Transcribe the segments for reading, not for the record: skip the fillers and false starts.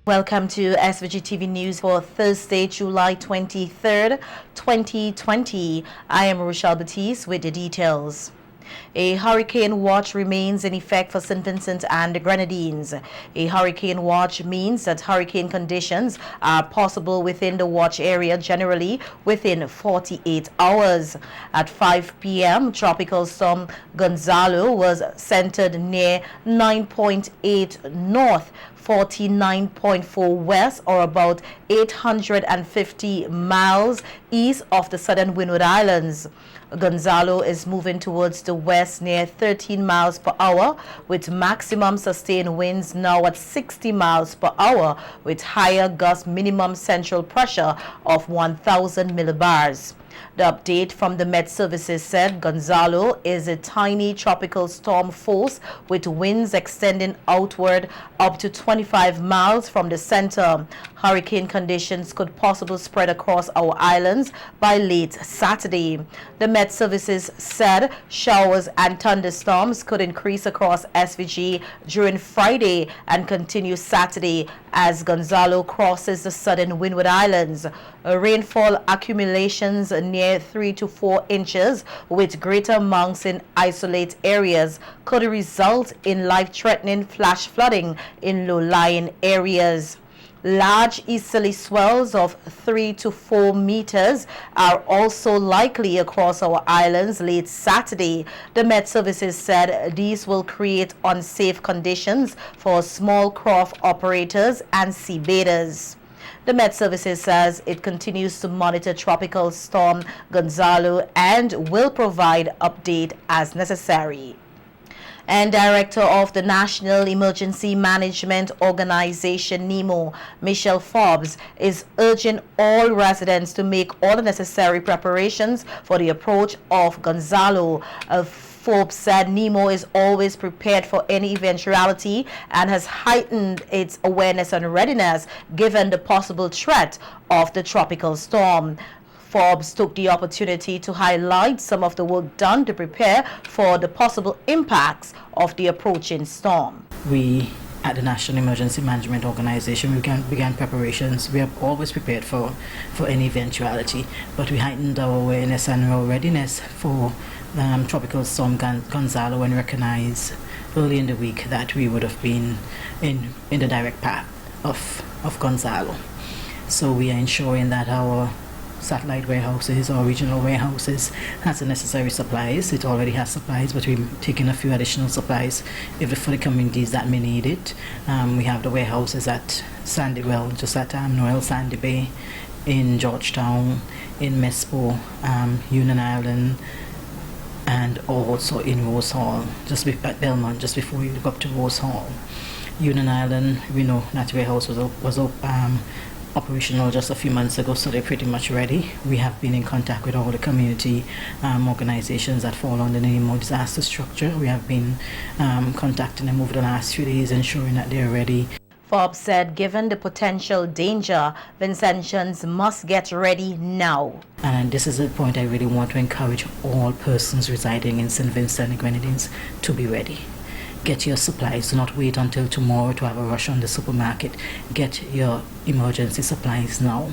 Welcome to SVG-TV News for Thursday, July 23rd, 2020. I am Rochelle Batiste with the details. A hurricane watch remains in effect for St. Vincent and the Grenadines. A hurricane watch means that hurricane conditions are possible within the watch area, generally within 48 hours. At 5 p.m., Tropical Storm Gonzalo was centered near 9.8 north, 49.4 west, or about 850 miles east of the southern Windward Islands. Gonzalo is moving towards the west near 13 miles per hour, with maximum sustained winds now at 60 miles per hour, with higher gust minimum central pressure of 1,000 millibars. The update from the Met Services said Gonzalo is a tiny tropical storm force with winds extending outward up to 25 miles from the center. Hurricane conditions could possibly spread across our islands by late Saturday. The Met Services said showers and thunderstorms could increase across SVG during Friday and continue Saturday as Gonzalo crosses the southern Windward Islands. Rainfall accumulations near 3 to 4 inches with greater amounts in isolated areas could result in life-threatening flash flooding in low-lying areas. Large easterly swells of 3 to 4 meters are also likely across our islands late Saturday. The Met Services said these will create unsafe conditions for small craft operators and sea bathers. The Met Services says it continues to monitor Tropical Storm Gonzalo and will provide update as necessary. And Director of the National Emergency Management Organization, NEMO, Michelle Forbes, is urging all residents to make all the necessary preparations for the approach of Gonzalo. Forbes said NEMO is always prepared for any eventuality and has heightened its awareness and readiness given the possible threat of the tropical storm. Forbes took the opportunity to highlight some of the work done to prepare for the possible impacts of the approaching storm. We at the National Emergency Management Organization began preparations. We are always prepared for any eventuality, but we heightened our awareness and our readiness for Tropical Storm Gonzalo and recognized early in the week that we would have been in the direct path of Gonzalo. So we are ensuring that our satellite warehouses or regional warehouses has the necessary supplies. It already has supplies, but we're taking a few additional supplies for the communities that may need it. We have the warehouses at just at Noel Sandy Bay, in Georgetown, in Mespo, Union Island, and also in Rose Hall, at Belmont, just before you go up to Rose Hall. Union Island, we know that warehouse was operational just a few months ago, so they're pretty much ready. We have been in contact with all the community organizations that fall under the NEMO disaster structure. We have been contacting them over the last few days, ensuring that they're ready. Forbes said given the potential danger, Vincentians must get ready now. And this is the point I really want to encourage all persons residing in St. Vincent and the Grenadines to be ready. Get your supplies. Do not wait until tomorrow to have a rush on the supermarket. Get your emergency supplies now.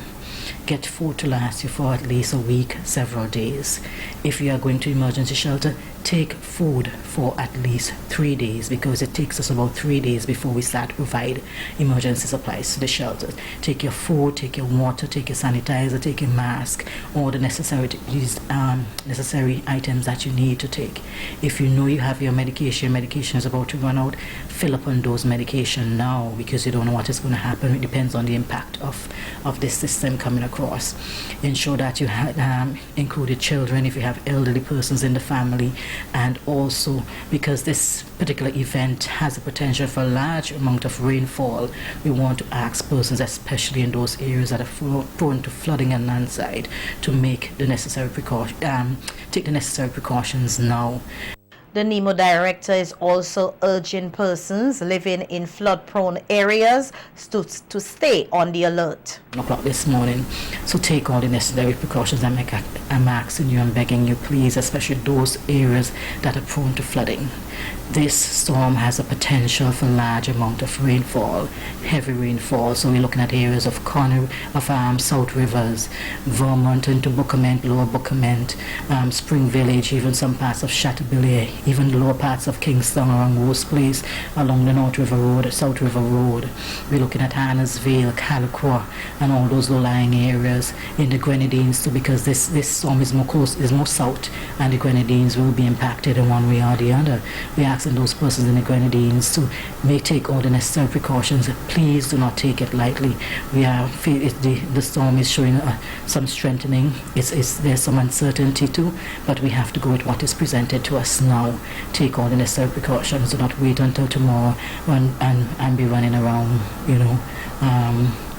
Get food to last you for at least a week, several days. If you are going to emergency shelter, take food for at least 3 days, because it takes us about 3 days before we start to provide emergency supplies to the shelters. Take your food, take your water, take your sanitizer, take your mask, all the necessary items that you need to take. If you know you have your medication is about to run out, fill up on those medication now, because you don't know what is going to happen. It depends on the impact of this system coming across. Ensure that you have included children if you have elderly persons in the family, and also because this particular event has a potential for a large amount of rainfall, we want to ask persons, especially in those areas that are prone to flooding and landslide, to make the necessary take the necessary precautions now. The NEMO director is also urging persons living in flood-prone areas to stay on the alert. 9 o'clock this morning, so take all the necessary precautions. I'm asking you, I'm begging you, please, especially those areas that are prone to flooding. This storm has a potential for large amount of rainfall, heavy rainfall. So we're looking at areas of South Rivers, Vermont into Bookament, Lower Bookament, Spring Village, even some parts of Chateaubriand, even the lower parts of Kingston around Rose Place, along the North River Road, South River Road. We're looking at Annesville, Calicourt, and all those low-lying areas in the Grenadines too, because this storm is more south, and the Grenadines will be impacted in one way or the other. We're asking those persons in the Grenadines to take all the necessary precautions. Please do not take it lightly. The storm is showing some strengthening. There's some uncertainty too, but we have to go with what is presented to us now. Take all the necessary precautions. Do not wait until tomorrow and be running around,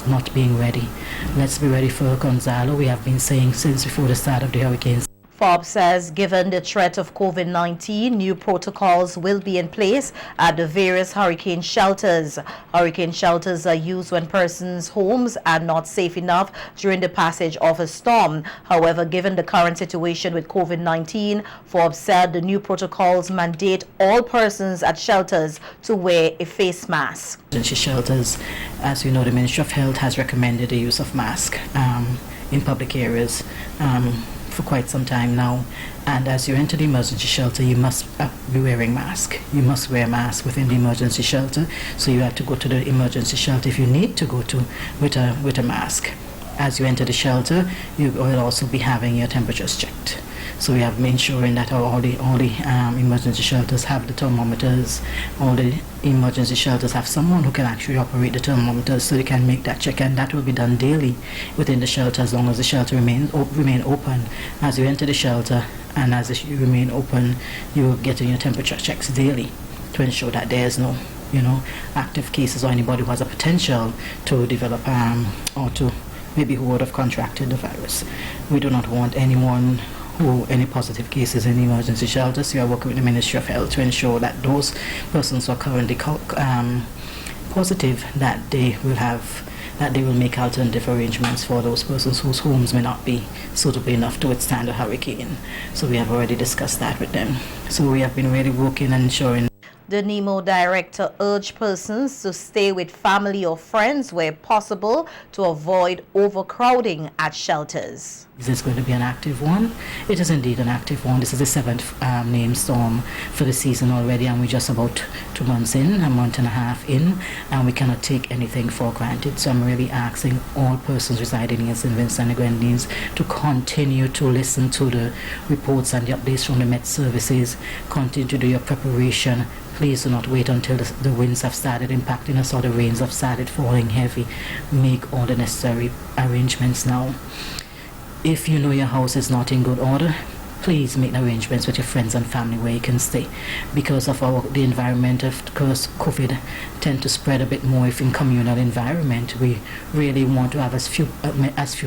not being ready. Let's be ready for Gonzalo. We have been saying since before the start of the hurricanes. Forbes says given the threat of COVID-19, new protocols will be in place at the various hurricane shelters. Hurricane shelters are used when persons' homes are not safe enough during the passage of a storm. However, given the current situation with COVID-19, Forbes said the new protocols mandate all persons at shelters to wear a face mask. Emergency shelters, as you know, the Ministry of Health has recommended the use of masks in public areas for quite some time now, and as you enter the emergency shelter, you must be wearing mask. You must wear a mask within the emergency shelter, so you have to go to the emergency shelter if you need to go to with a mask. As you enter the shelter, you will also be having your temperatures checked. So we have been ensuring that all the emergency shelters have the thermometers. All the emergency shelters have someone who can actually operate the thermometers, so they can make that check, and that will be done daily within the shelter as long as the shelter remain open. As you enter the shelter and as you remain open, you will get your temperature checks daily to ensure that there is no active cases or anybody who has a potential to develop or to maybe who would have contracted the virus. We do not want any positive cases in the emergency shelters. We are working with the Ministry of Health to ensure that those persons who are currently positive, that they will make alternative arrangements for those persons whose homes may not be suitable enough to withstand a hurricane. So we have already discussed that with them. So we have been really working and ensuring. The NEMO director urged persons to stay with family or friends where possible to avoid overcrowding at shelters. Is this going to be an active one? It is indeed an active one. This is the 7th named storm for the season already, and we're just about 2 months in, a month and a half in, and we cannot take anything for granted. So I'm really asking all persons residing in St. Vincent and the Grenadines to continue to listen to the reports and the updates from the Met services. Continue to do your preparation. Please do not wait until the winds have started impacting us or the rains have started falling heavy. Make all the necessary arrangements now. If you know your house is not in good order, please make arrangements with your friends and family where you can stay. Because of the environment, of course, COVID tend to spread a bit more if in communal environment. We really want to have as few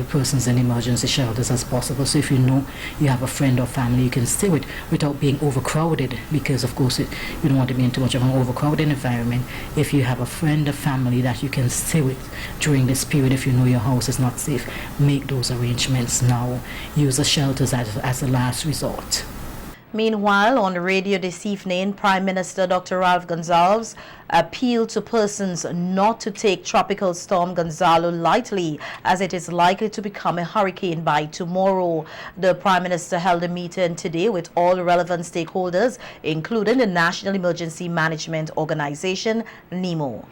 persons in emergency shelters as possible. So if you know you have a friend or family you can stay with without being overcrowded, because of course you don't want to be in too much of an overcrowded environment. If you have a friend or family that you can stay with during this period, if you know your house is not safe, make those arrangements now. Use the shelters as a last resort. Meanwhile, on the radio this evening, Prime Minister Dr. Ralph Gonsalves appealed to persons not to take Tropical Storm Gonzalo lightly, as it is likely to become a hurricane by tomorrow. The Prime Minister held a meeting today with all relevant stakeholders, including the National Emergency Management Organization, NEMO.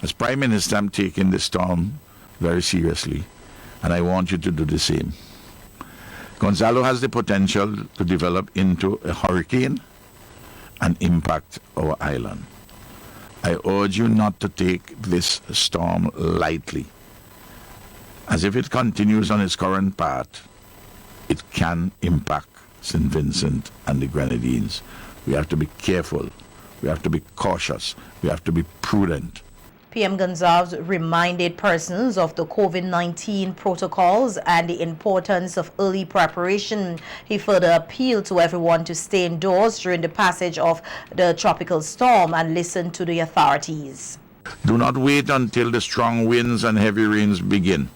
As Prime Minister, I'm taking the storm very seriously, and I want you to do the same. Gonzalo has the potential to develop into a hurricane and impact our island. I urge you not to take this storm lightly, as if it continues on its current path, it can impact St. Vincent and the Grenadines. We have to be careful, we have to be cautious, we have to be prudent. PM Gonsalves reminded persons of the COVID-19 protocols and the importance of early preparation. He further appealed to everyone to stay indoors during the passage of the tropical storm and listen to the authorities. Do not wait until the strong winds and heavy rains begin.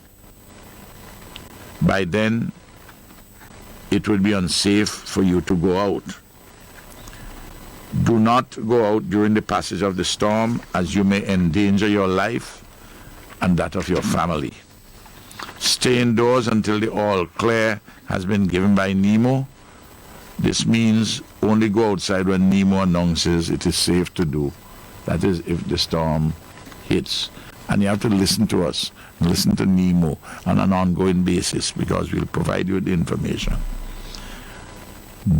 By then, it will be unsafe for you to go out. Do not go out during the passage of the storm, as you may endanger your life and that of your family. Stay indoors until the all clear has been given by NEMO. This means only go outside when NEMO announces it is safe to do. That is, if the storm hits. And you have to listen to us, listen to NEMO on an ongoing basis, because we'll provide you with the information.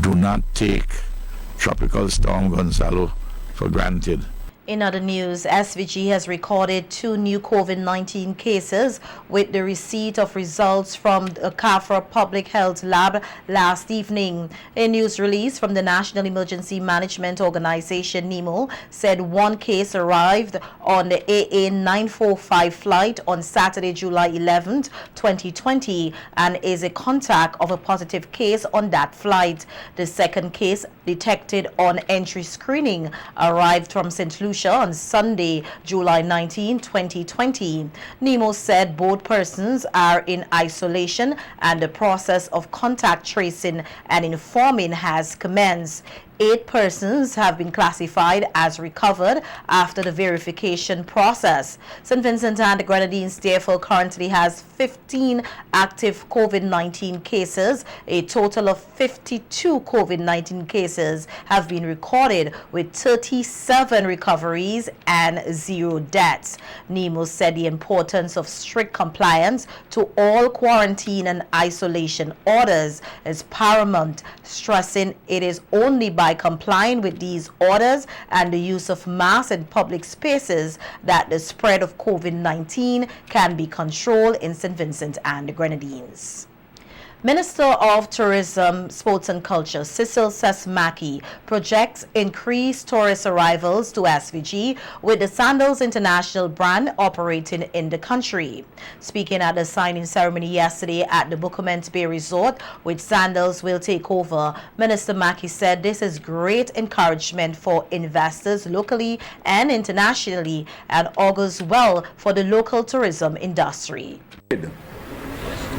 Do not take Tropical Storm Gonzalo for granted. In other news, SVG has recorded 2 new COVID-19 cases with the receipt of results from the CAFRA Public Health Lab last evening. A news release from the National Emergency Management Organization, NEMO, said 1 case arrived on the AA 945 flight on Saturday, July 11, 2020, and is a contact of a positive case on that flight. The second case, detected on entry screening, arrived from St. Lucia on Sunday, July 19, 2020. NEMO said both persons are in isolation and the process of contact tracing and informing has commenced. 8 persons have been classified as recovered after the verification process. St. Vincent and the Grenadines therefore currently has 15 active COVID-19 cases. A total of 52 COVID-19 cases have been recorded, with 37 recoveries and 0 deaths. NEMO said the importance of strict compliance to all quarantine and isolation orders is paramount, stressing it is only by complying with these orders and the use of masks in public spaces that the spread of COVID-19 can be controlled in St. Vincent and the Grenadines. Minister of Tourism, Sports and Culture, Cecil Sesmaki, projects increased tourist arrivals to SVG with the Sandals International brand operating in the country. Speaking at the signing ceremony yesterday at the Bucament Bay Resort, which Sandals will take over, Minister Mackey said this is great encouragement for investors locally and internationally and augurs well for the local tourism industry.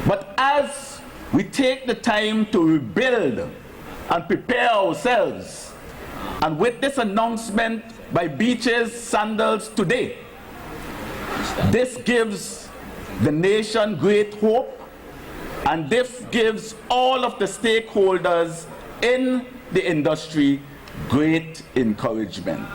But as we take the time to rebuild and prepare ourselves, and with this announcement by Beaches Sandals today, this gives the nation great hope, and this gives all of the stakeholders in the industry great encouragement.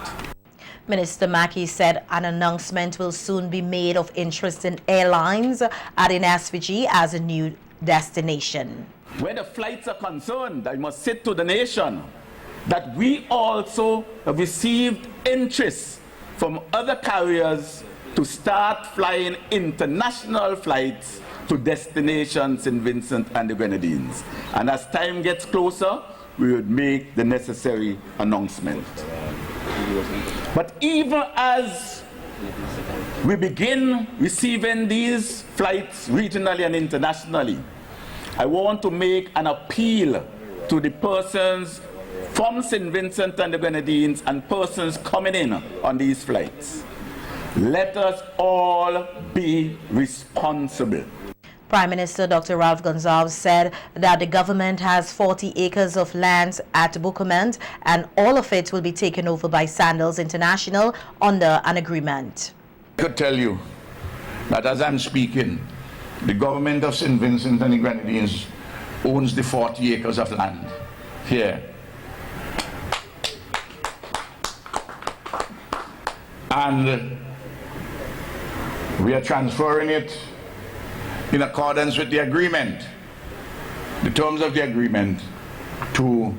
Minister Mackey said an announcement will soon be made of interest in airlines adding SVG as a new destination. Where the flights are concerned, I must say to the nation that we also have received interest from other carriers to start flying international flights to destinations in Vincent and the Grenadines. And as time gets closer, we would make the necessary announcement. But even as we begin receiving these flights regionally and internationally, I want to make an appeal to the persons from St. Vincent and the Grenadines and persons coming in on these flights. Let us all be responsible. Prime Minister Dr. Ralph Gonzalo said that the government has 40 acres of land at Bucament and all of it will be taken over by Sandals International under an agreement. I could tell you that as I'm speaking, the government of St. Vincent and the Grenadines owns the 40 acres of land here. And we are transferring it in accordance with the agreement, the terms of the agreement, to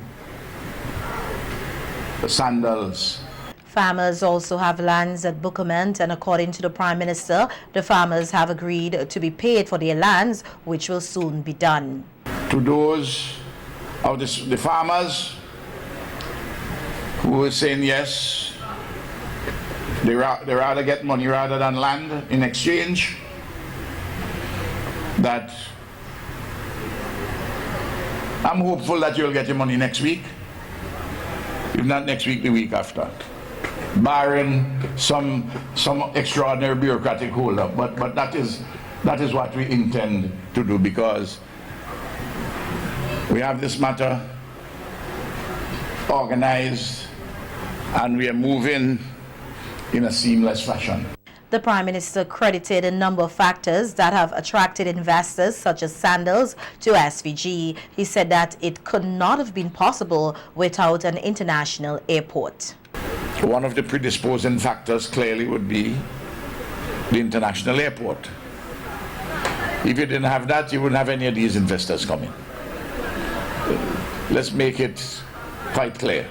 the Sandals. Farmers also have lands at Bucament, and according to the Prime Minister, the farmers have agreed to be paid for their lands, which will soon be done. To those of the farmers who are saying yes, they rather get money rather than land in exchange, that I'm hopeful that you'll get your money next week, if not next week, the week after, barring some extraordinary bureaucratic hold-up. But that is what we intend to do, because we have this matter organized and we are moving in a seamless fashion. The Prime Minister credited a number of factors that have attracted investors such as Sandals to SVG. He said that it could not have been possible without an international airport. One of the predisposing factors clearly would be the international airport. If you didn't have that, you wouldn't have any of these investors coming. Let's make it quite clear.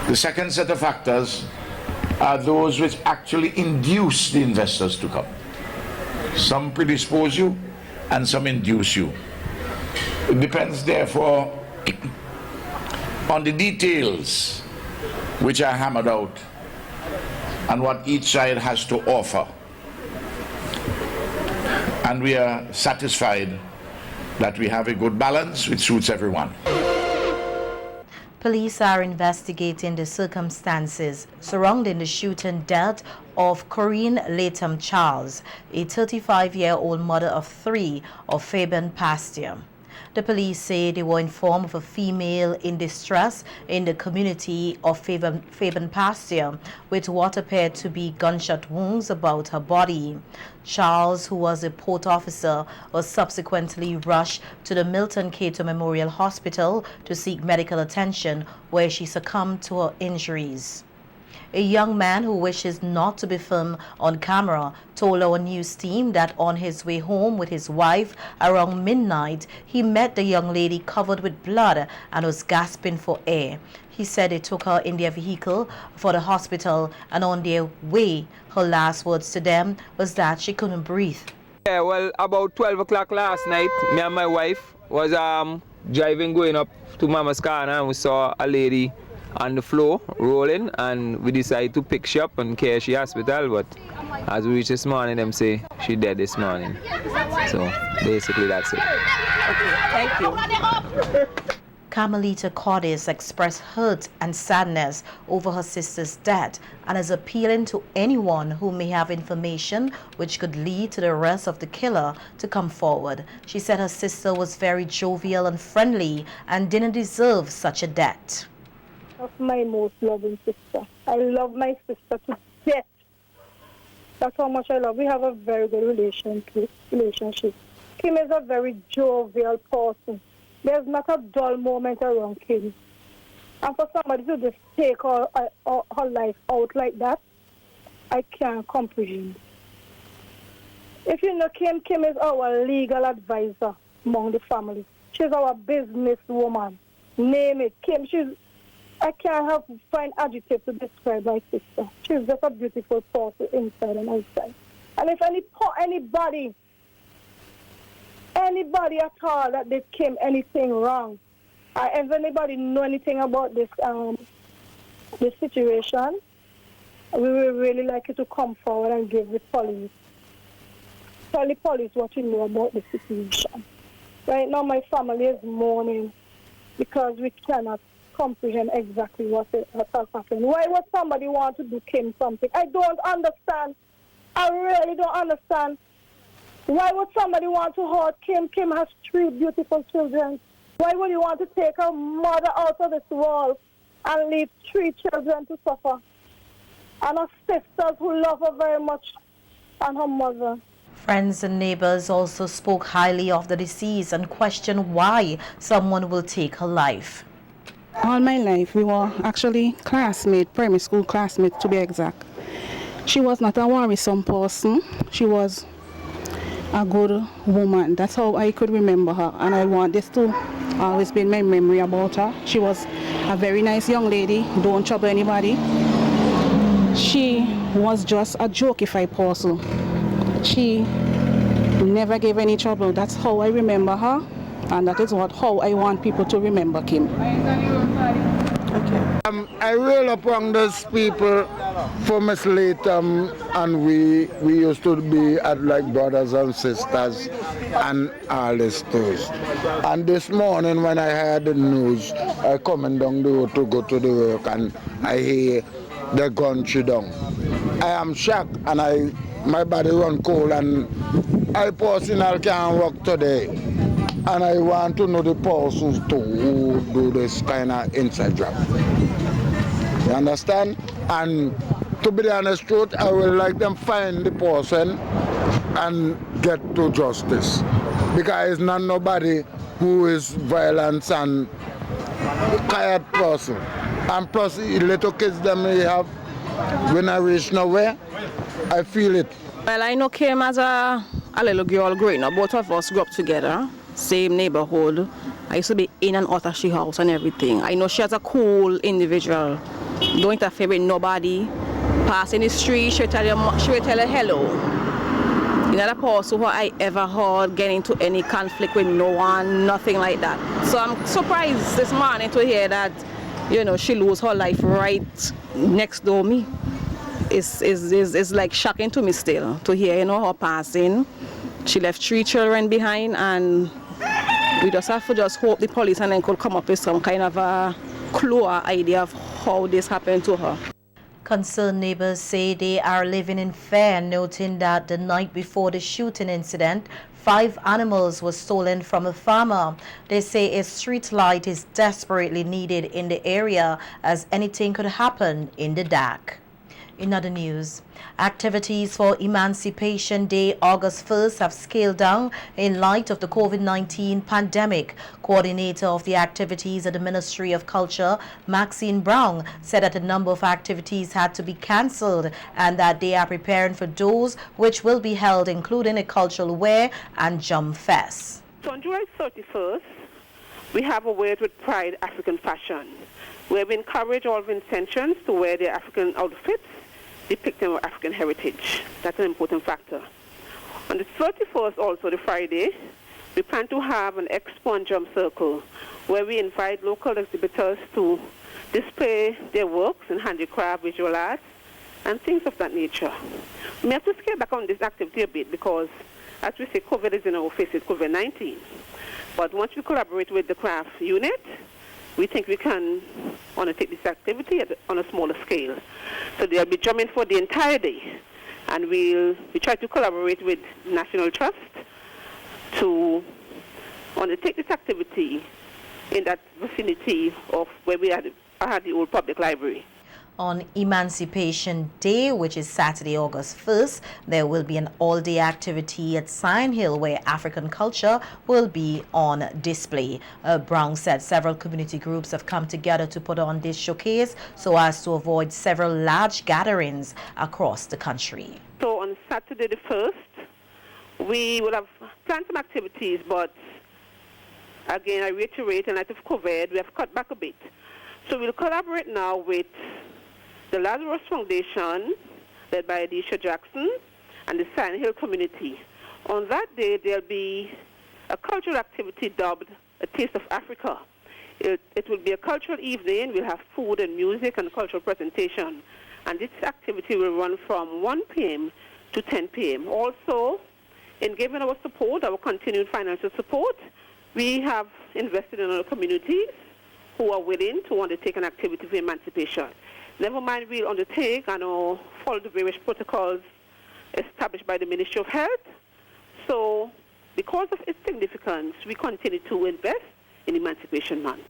The second set of factors are those which actually induce the investors to come. Some predispose you and some induce you. It depends, therefore, on the details which are hammered out and what each side has to offer. And we are satisfied that we have a good balance which suits everyone. Police are investigating the circumstances surrounding the shooting death of Corinne Latham Charles, a 35-year-old mother of 3 of Fabian Pasteur. The police say they were informed of a female in distress in the community of Fabian Pasteur with what appeared to be gunshot wounds about her body. Charles, who was a port officer, was subsequently rushed to the Milton Cato Memorial Hospital to seek medical attention, where she succumbed to her injuries. A young man who wishes not to be filmed on camera told our news team that on his way home with his wife around midnight, he met the young lady covered with blood and was gasping for air. He said they took her in their vehicle for the hospital, and on their way, her last words to them was that she couldn't breathe. Yeah, well, about 12 o'clock last night, me and my wife was driving going up to Mama's car, and we saw a lady on the floor rolling, and we decided to pick she up and carry she hospital, but as we reached this morning, them say she dead this morning. So basically that's it. Okay, thank you. Carmelita Cordes expressed hurt and sadness over her sister's death and is appealing to anyone who may have information which could lead to the arrest of the killer to come forward. She said her sister was very jovial and friendly and didn't deserve such a death. Of my most loving sister. I love my sister to death. That's how much I love. We have a very good relationship. Kim is a very jovial person. There's not a dull moment around Kim. And for somebody to just take her life out like that, I can't comprehend. If you know Kim, Kim is our legal advisor among the family. She's our business woman. Name it. Kim, I can't find adjective to describe my sister. She's just a beautiful person inside and outside. And if anybody at all that did Kim anything wrong, or if anybody know anything about this situation, we would really like you to come forward and give the police. Tell the police what you know about the situation. Right now my family is mourning because we cannot comprehend exactly what has happened. Why would somebody want to do Kim something? I don't understand. I really don't understand. Why would somebody want to hurt Kim? Kim has 3 beautiful children. Why would you want to take her mother out of this world and leave 3 children to suffer? And her sisters who love her very much, and her mother. Friends and neighbors also spoke highly of the deceased and questioned why someone will take her life. All my life, we were actually classmates, primary school classmates to be exact. She was not a worrisome person. She was a good woman. That's how I could remember her, and I want this to always be in my memory about her. She was a very nice young lady, don't trouble anybody. She was just a jokey person. She never gave any trouble. That's how I remember her. And that is how I want people to remember Kim. Okay. I roll upon those people for Miss Latham, and we used to be like brothers and sisters and all this too. And this morning when I heard the news, I coming down the road to go to the work, and I hear the gun shoot down. I am shocked, and my body run cold, and I personally can't walk today. and I want to know the persons too who do this kind of inside job. You understand? And to be the honest truth, I will like them find the person and get to justice. Because it's not nobody who is violent and tired person. And plus, the little kids that may have, when I reach nowhere, I feel it. Well, I know Kim as a little girl growing up. Both of us grew up together, same neighborhood. I used to be in and out of she house and everything. I know she was a cool individual. Don't interfere with nobody. Passing the street, she will tell you hello. Another person who I ever heard get into any conflict with no one, nothing like that. So I'm surprised this morning to hear that, you know, she lose her life right next door me. It's like shocking to me still to hear, you know, her passing. She left 3 children behind, and we just have to just hope the police and then could come up with some kind of a clue or idea of how this happened to her. Concerned neighbors say they are living in fear, noting that the night before the shooting incident, 5 animals were stolen from a farmer. They say a street light is desperately needed in the area as anything could happen in the dark. In other news, activities for Emancipation Day, August 1st, have scaled down in light of the COVID-19 pandemic. Coordinator of the activities at the Ministry of Culture, Maxine Brown, said that a number of activities had to be cancelled and that they are preparing for those which will be held, including a cultural wear and jump fest. So on July 31st, we have a Wear with Pride African fashion, where we encourage all Vincentians to wear their African outfits depicting our African heritage. That's an important factor. On the 31st, also the Friday, we plan to have an expo and jump circle where we invite local exhibitors to display their works in handicraft, visual arts, and things of that nature. We have to scale back on this activity a bit because, as we say, COVID is in our face, it's COVID-19. But once we collaborate with the craft unit, we think we can undertake this activity on a smaller scale. So they'll be drumming for the entire day. And we try to collaborate with National Trust to undertake this activity in that vicinity of where we had the old public library. On Emancipation Day, which is Saturday, August 1st, there will be an all-day activity at Sign Hill where African culture will be on display. Brown said several community groups have come together to put on this showcase so as to avoid several large gatherings across the country. So on Saturday the 1st, we will have planned some activities, but again, I reiterate, in light of COVID, we have cut back a bit. So we'll collaborate now with the Lazarus Foundation, led by Adisha Jackson, and the Sign Hill community. On that day, there'll be a cultural activity dubbed A Taste of Africa. It will be a cultural evening. We'll have food and music and cultural presentation. And this activity will run from 1 p.m. to 10 p.m. Also, in giving our support, our continued financial support, we have invested in our communities who are willing to undertake an activity for emancipation. Never mind, we'll undertake and follow the various protocols established by the Ministry of Health. So, because of its significance, we continue to invest in Emancipation Month.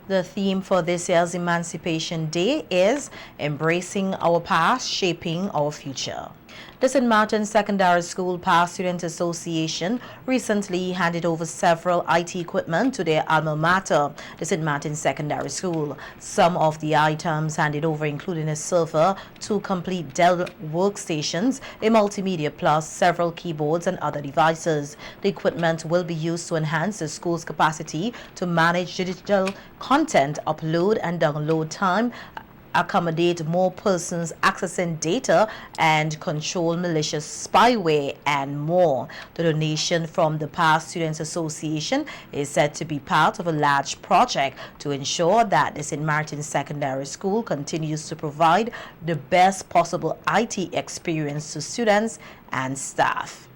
The theme for this year's Emancipation Day is Embracing Our Past, Shaping Our Future. The St. Martin's Secondary School Past Student Association recently handed over several IT equipment to their alma mater, the St. Martin's Secondary School. Some of the items handed over including a server, 2 complete Dell workstations, a multimedia plus, several keyboards and other devices. The equipment will be used to enhance the school's capacity to manage digital content, upload and download time, accommodate more persons accessing data, and control malicious spyware and more. The donation from the Past Students Association is said to be part of a large project to ensure that the St. Martin's Secondary School continues to provide the best possible IT experience to students and staff.